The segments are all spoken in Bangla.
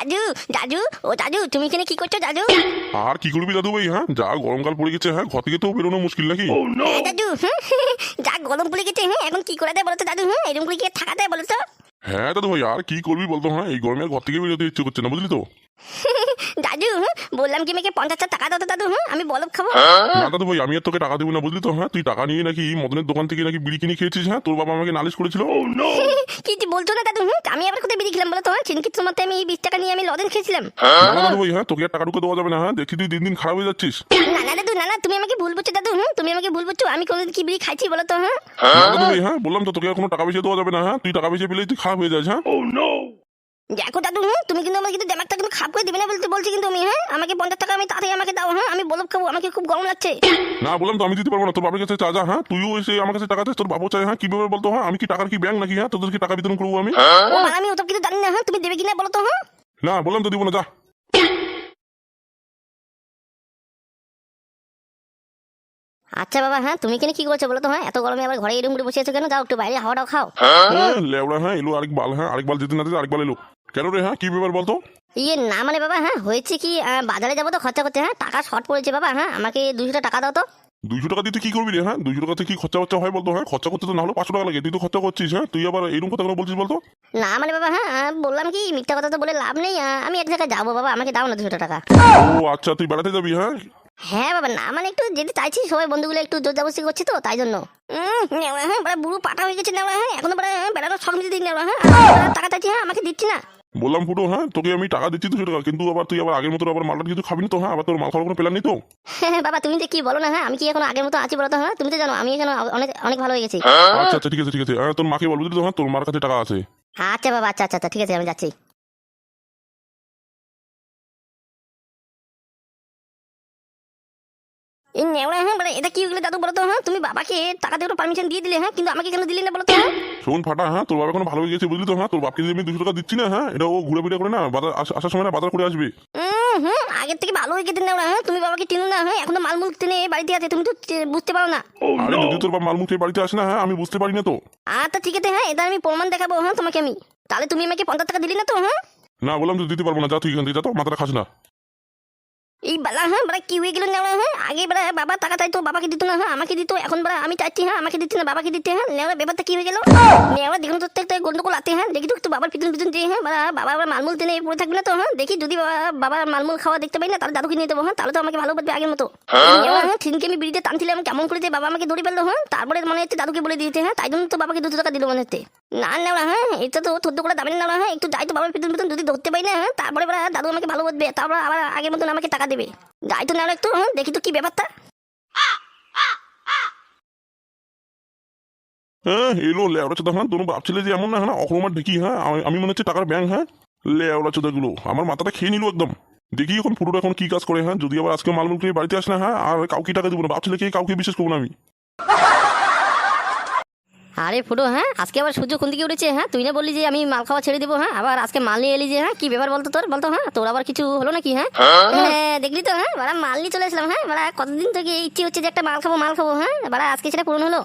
দাদু দাদু ও দাদু তুমি এখানে কি করছো দাদু? আর কি করবি দাদু ভাই? হ্যাঁ, যা গরমকাল পড়ে গেছে, হ্যাঁ, ঘর থেকে তো বেরোনো মুশকিল নাকি? হ্যাঁ দাদু, যা গরম পড়ে গেছে, হ্যাঁ এখন কি করে দেয় বলতো দাদু? এরকম করে কি আর থাকা দেয় বলতো? হ্যাঁ দাদু ভাই, আর কি করবি বলতো? হ্যাঁ, এই গরমে আর ঘর থেকে বেরোতে ইচ্ছে করছে না, বুঝলি তো? দাদু বললাম কি মেয়েকে 50টা টাকা দাও তো দাদু, আমি বলব খাবো। না দাদু ভাই, আমি আর তোকে টাকা দেবো না, বুঝলি তো? হ্যাঁ, তুই টাকা নিয়ে নাকি মদনের দোকান থেকে নাকি বিড়ি কিনে খেয়েছিস। হ্যাঁ, তোর বাবা আমাকে নালিশ করেছিল। কি তুই বলছো না দাদু? আমি আবার কোথায় বিড়ি খেলাম বলো তো? সেদিনকে তোমার আমি 20 টাকা নিয়ে আমি লদেন খেয়েছিলাম। না দাদু ভাই, হ্যাঁ, তোকে আর টাকা ঢুকে দেওয়া যাবে না। হ্যাঁ, দেখি তুই দিন দিন খারাপ হয়ে যাচ্ছিস। না না দাদু, না না তুমি আমাকে ভুল বুঝছো দাদু, তুমি আমাকে ভুল বুঝছো। আমি কোনোদিন কি বিড়ি খাইছি বলো তো? না দাদু ভাই, হ্যাঁ, বললাম তো তোকে আর কোনো টাকা পয়সা দেওয়া যাবে না। হ্যাঁ, তুই টাকা পয়সা পেলেই তুই খারাপ হয়ে যাস। হ্যাঁ, দেখো দাদু, তুমি কিন্তু আমার কিন্তু দেমাগটা কিন্তু খারাপ করে দিবে না বলছি কিন্তু আমি। আমাকে 50 টাকা আমি তাড়াতাড়ি আমাকে দাও। আমি বলব খাবো, আমাকে খুব গরম লাগছে। না বললাম তো আমি দিতে পারবো না, তোর বাবার কাছে চা যা। হ্যাঁ, তুইও এসে আমার কাছে টাকা চাস, তোর বাবু চাই। হ্যাঁ, কি ব্যাপার বলতো? হ্যাঁ, আমি কি টাকার কি ব্যাংক নাকি? হ্যাঁ, তোদেরকে টাকা বিতরণ করবো আমি? ও মা, আমি ওসব কিছু জানি না। তুমি দেবে কিনা বলো তো? না বললাম তো দিব না, যা। আচ্ছা বাবা, তুমি এখানে কি করছো বলো তো? এত গরমে আবার ঘরে এরকম করে বসে আছো কেন? যাও একটু বাইরে হাওয়াটাও খাও। লেবড়া, হ্যাঁ এলো আরেক বাল। হ্যাঁ, আরেক বাল যেতে না যেতে আরেক বাল এলো কেন রে? হ্যাঁ, কি ব্যাপার বলতো? ইয়ে না মানে বাবা, হয়েছে কি, বাজারে যাবো তো খরচা করতে। টাকা শর্ট পড়েছে বাবা। আমাকে 200 টাকা দাও তো। 200 টাকা দিতে কি করবি রে? হ্যাঁ, 200 টাকাতে কি খরচা বাচ্চা হয় বলতো? হ্যাঁ, খরচা করতে তো না হলো 500 টাকা লাগে, তুই তো খরচা করছিস। হ্যাঁ, তুই আবার এরকম কথা কেন বলছিস বলতো? না মানে বাবা, বললাম কি, মিথ্যা কথা তো বলে লাভ নেই। আমি এক জায়গায় যাবো বাবা, আমাকে দাও না 200 টাকা। ও আচ্ছা, তুই বেড়াতে যাবি? হ্যাঁ, হ্যাঁ বাবা, না মানে একটু যেতে চাইছি, সবাই বন্ধুগুলো একটু জোর জবরদস্তি করছে তো তাই জন্য। বুড়ো পাটা হয়ে গেছে নেওয়া। এখনো বেড়ানোর শখ মিটে দিন নেওয়া। টাকা চাইছি, আমাকে দিচ্ছি না। বললাম ফুটো, হ্যাঁ তোকে আমি টাকা দিচ্ছি 200 টাকা, কিন্তু আবার তুই আবার আগের মতো আবার মালটা কিছু খাবি না তো? হ্যাঁ, আবার তোর মাল খাওয়ার কোনো প্ল্যান নেই তো? বাবা তুমি যে কি বলো না, আমি কি এখন আগের মতো আছি বলো তো? তুমি তো জানো আমি এখন অনেক অনেক ভালো হয়ে গেছি। আচ্ছা আচ্ছা, ঠিক আছে ঠিক আছে। হ্যাঁ, তোর মাকে বল, বুঝলি তো? হ্যাঁ, তোর মার কাছে টাকা আছে। আচ্ছা বাবা, আচ্ছা আচ্ছা আচ্ছা, ঠিক আছে, আমি যাচ্ছি। এই নেওয়া, এটা কি হলো দাদু বলো তো? তুমি বাবাকে টাকা দিয়ে পারমিশন দিয়ে দিলে, কিন্তু আমাকে কেন দিলে না বলো তো? শোন ফাটা, হ্যাঁ তোর বাবা এখন ভালো হয়ে গেছে, বুঝলি তো? হ্যাঁ, তোর বাপকে যদি আমি 200 টাকা দিচ্ছি না, হ্যাঁ, এটা ও ঘুরে ফিরে করে না বাজার আসার সময় না বাজার করে আসবে। আগের থেকে ভালো হয়ে গেছে নেওয়া। তুমি বাবাকে চিনো না? এখনো মালমূল টেনে বাড়িতে আছে, তুমি তো বুঝতে পারো না। আরে যদি তোর বাপ মালমুখ বাড়িতে আসে না, হ্যাঁ, আমি বুঝতে পারি না তো? আচ্ছা ঠিক আছে, এটা আমি প্রমাণ দেখাবো তোমাকে আমি। তাহলে তুমি আমাকে 50 টাকা দিলি না তো? না বললাম তো দিতে পারবো না, যা তুই এখান থেকে যা তো, মাথাটা খাস না। এই বালা, কি হয়ে গেল নেওয়া? আগে বাবা টাকা চাইতো, বাবাকে দিত না, আমাকে দিত। এখন আমি চাইছি, আমাকে দিচ্ছে না, বাবাকে দিতে। নেওয়ার ব্যাপারটা কি হয়ে গেল? নেওয়া দেখুন তো একটা গন্ডগোল আতে। দেখি তো একটু বাবার পিছন পিছন দিয়ে। বাবা আবার মালমূল টেনে পড়ে থাকবে না তো? দেখি যদি বাবার মালমূল খাওয়া দেখতে পাই না, তাহলে দাদুকে নিয়ে দেবো। তাহলে তো আমাকে ভালো বাদবে আগের মতো। সেদিনকে আমি বিড়িতে টানছিলাম, কেমন করে বাবা আমাকে ধরে ফেললো। তারপরে মনে হচ্ছে দাদুকে বলে দিতে। তাই জন্য তো বাবাকে 200 টাকা দিল মনে হচ্ছে। না নেওয়া, এটা তো থদ্দ করে দাবেন নেওয়া। একটু যাই তো বাবার পিছন পিছন, যদি ধরতে পাই না, তারপরে দাদু আমাকে ভালো বাদবে। তারপর আবার আগের মতন আমাকে টাকা দেবে। যাই তো নেওয়া একটু, দেখি তো কি ব্যাপারটা। হ্যাঁ এলো লেওড়া চোদা। হ্যাঁ, তোর বাপ ছেলে যে এমন না, হ্যাঁ অকরমার ঢেকি। হ্যাঁ, আমি মনে হচ্ছে টাকার ব্যাংক। হ্যাঁ, লেওড়া চোদা গুলো আমার মাথাটা খেয়ে নিল একদম। দেখি এখন ফুটোটা এখন কি কাজ করে। হ্যাঁ, যদি আবার আজকে মালমুল খেয়ে বাড়িতে আসে না, হ্যাঁ, আর কাউকে টাকা দেবো না, বাপ ছেলেকে কাউকে বিশ্বাস করবো না আমি। আরে ফুটো, আজকে আবার সূর্য কোন দিকে উঠেছে? তুই না বললি যে আমি মাল খাওয়া ছেড়ে দেবো? আবার আজকে মাল নিয়ে এলি যে? কি ব্যাপার বলতো তোর? বলতো তোর আবার কিছু হলো নাকি? দেখলি তো? বাড়া মাল নিয়ে চলে আসলাম। বাড়া কতদিন থেকে ইচ্ছে হচ্ছে যে একটা মাল খাবো। বাড়া আজকে সেটা পূরণ হলো।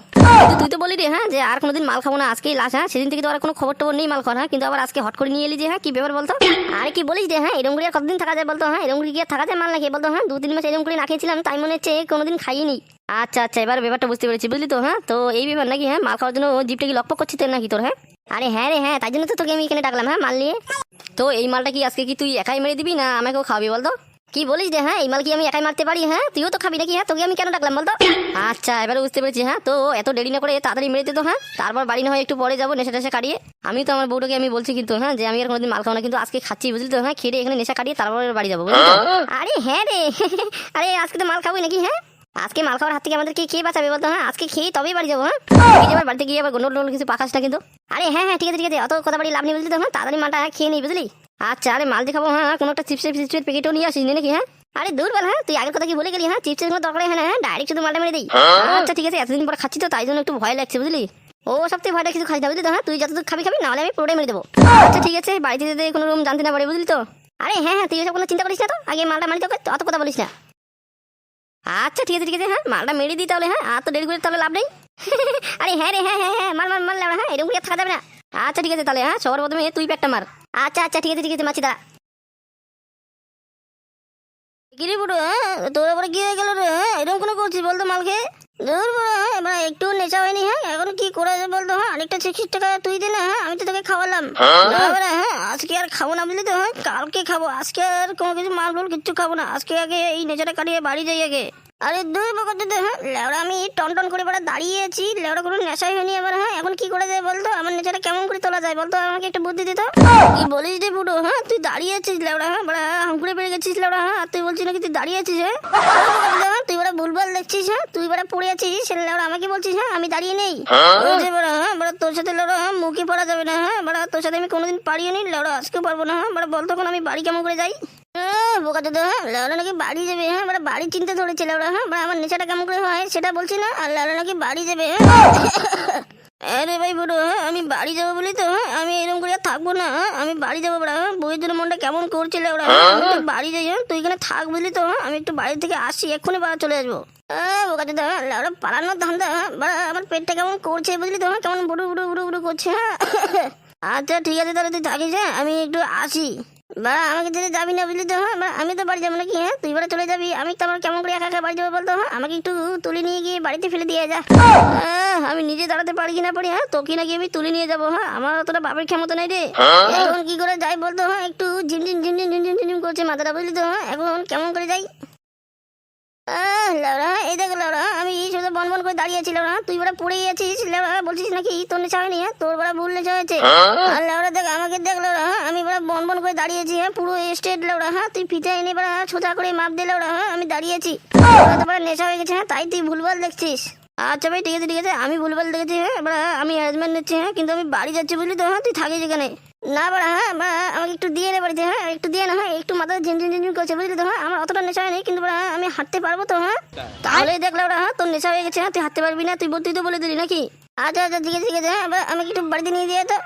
কিন্তু তুই তো বলি রে যে আর কোনোদিন মাল খাবো না, আজকেই লাস্ট। সেদিন থেকে তো আর কোনো খবর টবর নেই মাল খাওয়ার। কিন্তু আবার আজকে হট করে নিয়ে এলি যে? কি ব্যাপার বলতো? আরে কি বলিস রে? এরকম করে আর কতদিন থাকা যায় বলতো? এরকম করে কি আর থাকা যায় মাল না খেয়ে বলতো? 2-3 মাস এরকম করে না খেয়েছিলাম, তাই মনে হচ্ছে কোনোদিন খাইনি। আচ্ছা আচ্ছা, এবার ব্যাপারটা বুঝতে পেরেছি, বুঝলি তো? তো এই ব্যাপার নাকি? মাল খাওয়ার জন্য জিপটা কি লকপক করছিস নাকি তোর? আরে হ্যাঁ রে, তাই জন্য তো তোকে আমি এখানে ডাকলাম মাল নিয়ে। তো এই মালটা কি আজকে কি তুই একাই মেরে দিবি না আমাকেও খাওয়াবি বলতো? কি বলিস রে? এই মাল কি আমি একাই মারতে পারি? তুইও তো খাবি নাকি? তোকে আমি কেন ডাকলাম বলতো? আচ্ছা এবারে বুঝতে পেরেছি। তো এত দেরি না করে তাড়াতাড়ি মেরে দিত। তারপর বাড়ি না হয় একটু পরে যাবো নেশা টেশা কাটিয়ে। আমি তো আমার বউটাকে আমি বলছি কিন্তু যে আমি আর কোনোদিন মাল খাবো না, কিন্তু আজকে খাচ্ছি বুঝলি তো? খেয়ে এখানে নেশা কাটিয়ে তারপর বাড়ি যাবো, বুঝলি তো? আরে হ্যাঁ রে, আরে আজকে তো মাল খাবোই নাকি? আজকে মাল খাওয়ার হাত থেকে আমাদেরকে কে বাঁচাবে বলতো? আজকে খেয়ে তবেই বাড়ি যাবো। বাড়িতে গিয়ে আবার গন্ডল কিছু পাকাস না কিন্তু। আরে হ্যাঁ ঠিক আছে ঠিক আছে, অত কথা বাড়ি লাভ নেই বুঝলি তো? তাড়াতাড়ি মালটা খেয়ে নিই, বুঝলি? আচ্ছা আরে মাল দিয়ে খাবো। কোনো একটা চিপসের প্যাকেটও নিয়ে আসিস নাকি? আরে দূর বল, তুই আগের কথা কি বলে গেলি? চিপসের কোনো দরকার ডাইরেক্ট শুধু মালটা মেরে দিই। আচ্ছা ঠিক আছে, এতদিন পরে খাচ্ছি তো তাই জন্য একটু ভয় লাগছে, বুঝলি? ও সবথেকে ভয়টা কিছু খাই না বুঝলি তো? তুই যতদূর খাবি নাহলে আমি পুরোটাই মেরে দেবো। আচ্ছা ঠিক আছে, বাড়িতে যেতে কোনো রুম জানতে না পারে, বুঝলি তো? আরে হ্যাঁ তুই এসব কোনো চিন্তা করিস না তো, আগে মালটা মারি তোকে, অত কথা বলিস না। আচ্ছা ঠিক আছে ঠিক আছে, মালটা মেরে দিই তাহলে। আর তো দেরি করে তাহলে লাভ নেই। আরে হ্যাঁ রে, মাল মাল মাল এরকম থাকা যাবে না। আচ্ছা ঠিক আছে তাহলে, সবার প্রথমে তুই প্যাকটা মার। আচ্ছা আচ্ছা ঠিক আছে মাছি দাঁড়া। কিরে বুড়ো হ্যাঁ তোর আবার কি হয়ে গেল রে হ্যাঁ এরকম কোনো করছিস বলতো মাল খেয়ে ধুর বুড়ো হ্যাঁ এবার একটু নেশা হয়নি হ্যাঁ এখন কি করা যায় বলতো হ্যাঁ আরেকটা 60 টাকা তুই দে না হ্যাঁ আমি তো তোকে খাওয়ালাম এবারে হ্যাঁ আজকে আর খাবো না বুঝলি তো হ্যাঁ কালকে খাবো আজকে আর কোনো কিছু মাল ফুল কিচ্ছু খাবো না আজকে আগে এই নেশাটা কাটিয়ে বাড়ি যাই আগে আরে দুই বকর দিতে হ্যাঁ লেওড়া আমি টন টন করে বেড়া দাঁড়িয়ে আছি লেওড়া কোনো নেশাই হয়নি এবার হ্যাঁ এখন কি করা যায় বলতো আমার নেশাটা কেমন করে তোলা যায় বলতো আমাকে একটা বুদ্ধি দিত কি বলিস রে বুড়ো হ্যাঁ তুই দাঁড়িয়ে আছিস লেওড়া হ্যাঁ বড়া হাঙ্কুড়ে বেড়ে গেছিস লেওড়া হ্যাঁ আর তুই বলছিস নাকি তুই দাঁড়িয়ে আছিস হ্যাঁ তুই বড়া ভুলভাল দেখছিস হ্যাঁ তুই বড়া পড়ে আছিস সে লেওড়া আমাকে বলছিস হ্যাঁ আমি দাঁড়িয়ে নেই বলছি বড়া হ্যাঁ বড়া তোর সাথে লেওড়া হ্যাঁ মুখই পড়া যাবে না হ্যাঁ বড়া তোর সাথে আমি কোনোদিন পারিও নি লেওড়া আজকেও পারবো না হ্যাঁ বড়া বল তখন আমি বাড়ি কেমন করে যাই বোকা তো হ্যাঁ লেওড়া নাকি বাড়ি যাবে হ্যাঁ বড়া বাড়ি চিন্তা ধরেছে লেওড়া হ্যাঁ বড়া আমার নেশাটা কেমন করে হয় সেটা বলছি না আর লেওড়া নাকি বাড়ি যাবে হ্যাঁ আরে ভাই বুড়ো হ্যাঁ আমি বাড়ি যাবো বলি তো হ্যাঁ আমি এরকম করে আর থাকবো না হ্যাঁ আমি বাড়ি যাবো বড়া হ্যাঁ বইয়ের জন্য মনটা কেমন করছিল ওরা আমি একটু বাড়ি যাই হ্যাঁ তুই এখানে থাক বুঝলি তো হ্যাঁ আমি একটু বাড়ি থেকে আসি এক্ষুনি বাড়া চলে আসবো বোকা তো হ্যাঁ লেওড়া পালানোর ধান্দা হ্যাঁ বড়া আমার পেটটা কেমন করছে বুঝলি তো হ্যাঁ কেমন বুড়ো বুড়ো বুড়ো বুড়ো করছে হ্যাঁ আচ্ছা ঠিক আছে তাহলে তুই থাকিস হ্যাঁ আমি একটু আসি বা আমাকে যেতে যাবি না বুঝলি তো হ্যাঁ আমি তো বাড়ি যাবো নাকি হ্যাঁ তুই বাড়ি চলে যাবি আমি তো আমার কেমন করে একা একা বাড়ি যাবো বলতো হ্যাঁ আমাকে একটু তুলে নিয়ে গিয়ে বাড়িতে ফেলে দিয়ে যা আমি নিজে দাঁড়াতে পারি কি না পারি হ্যাঁ তোকে নাকি আমি তুলে নিয়ে যাবো হ্যাঁ আমার অতটা বাপের ক্ষমতা নাই রে এখন কি করে যাই বলতো হ্যাঁ একটু ঝিমঝিম ঝিমঝিম ঝিমঝিম ঝিমঝিম করছে মাথাটা বুঝলি তো হ্যাঁ এখন কেমন করে যাই লেওড়া এই দেখ লেওড়া আমি শুধু বন বন করে দাঁড়িয়ে আছি লেওড়া তুই বড়া পড়েই আছিস লেওড়া বলছিস নাকি তোর নেশা হয়নি হ্যাঁ তোর বড়া ভুল নেশা হয়েছে আর লেওড়া দেখ আমাকে দেখ লেওড়া হ্যাঁ আমি বড়া বন বন করে দাঁড়িয়ে আছি হ্যাঁ পুরো স্টেট লেওড়া হ্যাঁ তুই ফিতে এনে বড়া সোজা করে মাপ দে লেওড়া হ্যাঁ আমি দাঁড়িয়ে আছি তো বড়া নেশা হয়ে গেছে হ্যাঁ তাই তুই ভুলভাল দেখছিস আচ্ছা ভাই ঠিক আছে আমি ভুলভাল দেখেছি হ্যাঁ বড়া আমি অ্যারেঞ্জমেন্ট নিচ্ছি হ্যাঁ কিন্তু আমি বাড়ি যাচ্ছি বুঝলি তো হ্যাঁ তুই থাকিস এখানে না বড়া হ্যাঁ আমাকে একটু দিয়ে নে বাড়িতে হ্যাঁ একটু দিয়ে না হ্যাঁ একটু মাথা ঝিমঝিম ঝিমঝিম করছে বুঝলি তো হ্যাঁ আমার অতটা নেশা হয়নি কিন্তু বড়া আমি হাঁটতে পারবো তো হ্যাঁ তাহলেই দেখলাম ওরা হ্যাঁ তোর নেশা হয়ে গেছে হ্যাঁ তুই হাঁটতে পারবি না তুই তো বলে দিলি নাকি আচ্ছা আচ্ছা ঠিক আছে হ্যাঁ আমাকে একটু বাড়িতে নিয়ে দিয়ে তো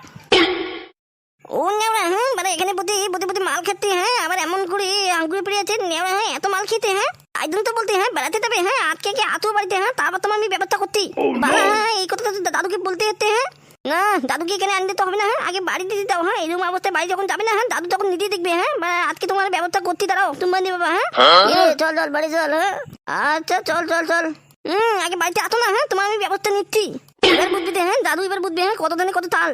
ও নেওয়া হ্যাঁ মানে এখানে প্রতি মাল খেতে হ্যাঁ আবার এমন করে আঙ্গুরে পেড়ে আছে নেওয়া হ্যাঁ এত মাল খেতে হ্যাঁ একদম তো বলতে হ্যাঁ বেড়াতে যাবে হ্যাঁ আজকে কি আতো বাড়িতে হ্যাঁ তারপর তোমার আমি ব্যবস্থা করতি বাবা হ্যাঁ এই কথা তো দাদুকে বলতে হতে হ্যাঁ না দাদুকে এখানে আনতে তো হবে না হ্যাঁ আগে বাড়িতে দিতে হ্যাঁ এরকম অবস্থায় বাড়ি যখন যাবে না হ্যাঁ দাদু তখন নিজেই দেখবে হ্যাঁ আজকে তোমার ব্যবস্থা করতে দাঁড়াও তুমি বান্ধি বাবা হ্যাঁ চল বাড়ি চল হ্যাঁ আচ্ছা চল আগে বাড়িতে আসো না হ্যাঁ তোমার আমি ব্যবস্থা নিচ্ছি এবার বুঝবি হ্যাঁ দাদু এবার বুঝবে হ্যাঁ কত দিনে কত তাল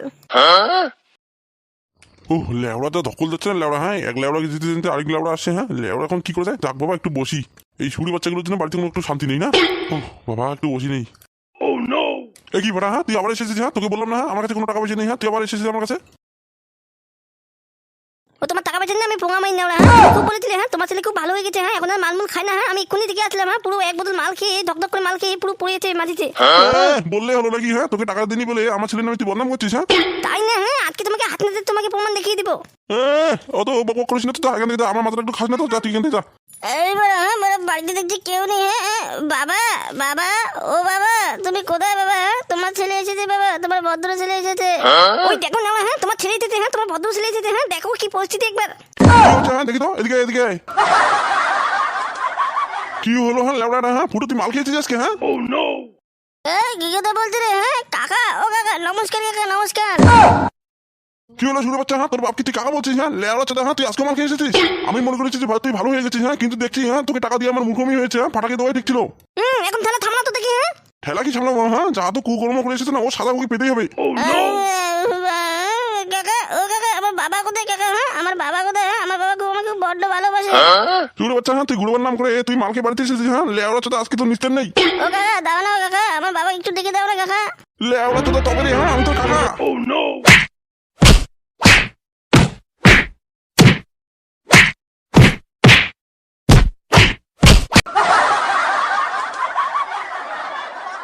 ও লেওড়া তো ধকল যাচ্ছে না লেওড়া হ্যাঁ এক লেওড়া যেতে যেতে আরেক লেওড়া আসছে হ্যাঁ লেওড়া এখন কি করে যায় যাক বাবা একটু বসি এই শুড়ি বাচ্চাগুলোর জন্য বাড়িতে কোনো একটু শান্তি নেই না ও বাবা একটু বসি নেই এ কি বড়া হ্যাঁ তুই আবার এসেছিস হ্যাঁ তোকে বললাম না হ্যাঁ আমার কাছে কোনো টাকা পয়সা নেই হ্যাঁ তুই আবার এসেছিস আমার কাছে ও তোমার টাকা পয়সা আমি পোঙা মাই নেওয়া হ্যাঁ খুব বলেছিলে হ্যাঁ তোমার ছেলে খুব ভালো হয়ে গেছে হ্যাঁ এখন আর মালমুল খায় না হ্যাঁ আমি এক্ষুনি দিকে আসলাম হ্যাঁ পুরো এক বোতল মাল খেয়ে ধকধক করে মাল খেয়ে পুরো পড়েছে মাটিতে বললে হলো নাকি হ্যাঁ তোকে টাকা দিনি বলে আমার ছেলের নামে তুই বদনাম করছিস হ্যাঁ তাই না হ্যাঁ আজকে তোমাকে হাত না তোমাকে প্রমাণ দেখিয়ে দিব অত বক করিস না তো এখান থেকে আমার মাথাটা একটু খাস না তো যা তুই এখান থেকে যা এই বাড়িতে দেখছি কেউ নেই হ্যাঁ বাবা ও বাবা তুমি কোথায় বাবা তোমার ছেলে এসেছে বাবা তোমার ভদ্র ছেলে এসেছে ওই দেখো না হ্যাঁ তোমার ছেলে এসেছে হ্যাঁ তোমার ভদ্র ছেলে এসেছে হ্যাঁ দেখো কি পরিস্থিতি একবার হ্যাঁ দেখি তো এদিকে কি হলো হ্যাঁ লেবড়া হ্যাঁ ফুটো তুই মাল খেয়েছিস আজকে হ্যাঁ কি কথা বলছি রে হ্যাঁ কাকা ও কাকা নমস্কার কাকা নমস্কার কি হলো শুরু বাচ্চা হ্যাঁ তোর বাপকে তুই কাকা বলছিস হ্যাঁ লেবড়া চাটা হ্যাঁ তুই আজকে মাল খেয়ে এসেছিস আমি মনে করেছি যে তুই ভালো হয়ে গেছিস হ্যাঁ কিন্তু দেখছি হ্যাঁ তোকে টাকা দিয়ে আমার মুখোমি হয়েছে হ্যাঁ ফাটাকে দেওয়াই ঠিক ছিল এখন তাহলে থামলা তো দেখি হ্যাঁ ঠেলা কি সামলাবো হ্যাঁ যা তো কুকর্ম করে এসেছে না ও সাদা ওকে পেতেই হবে কাকা ও কাকা আমার বাবা কোথায় কাকা হ্যাঁ আমার বাবা কোথায় হ্যাঁ আমার বাবা আমাকে বড্ড ভালোবাসে শুরু বাচ্চা হ্যাঁ তুই গুরুবার নাম করে তুই মালকে বাড়িতে এসেছিস হ্যাঁ লেবড়া চাটা আজকে তো নিস্তের নেই ও কাকা দাও না কাকা আমার বাবা একটু ডেকে দাও না কাকা লেবড়া চাটা তবে রে হ্যাঁ আমি তো কাকা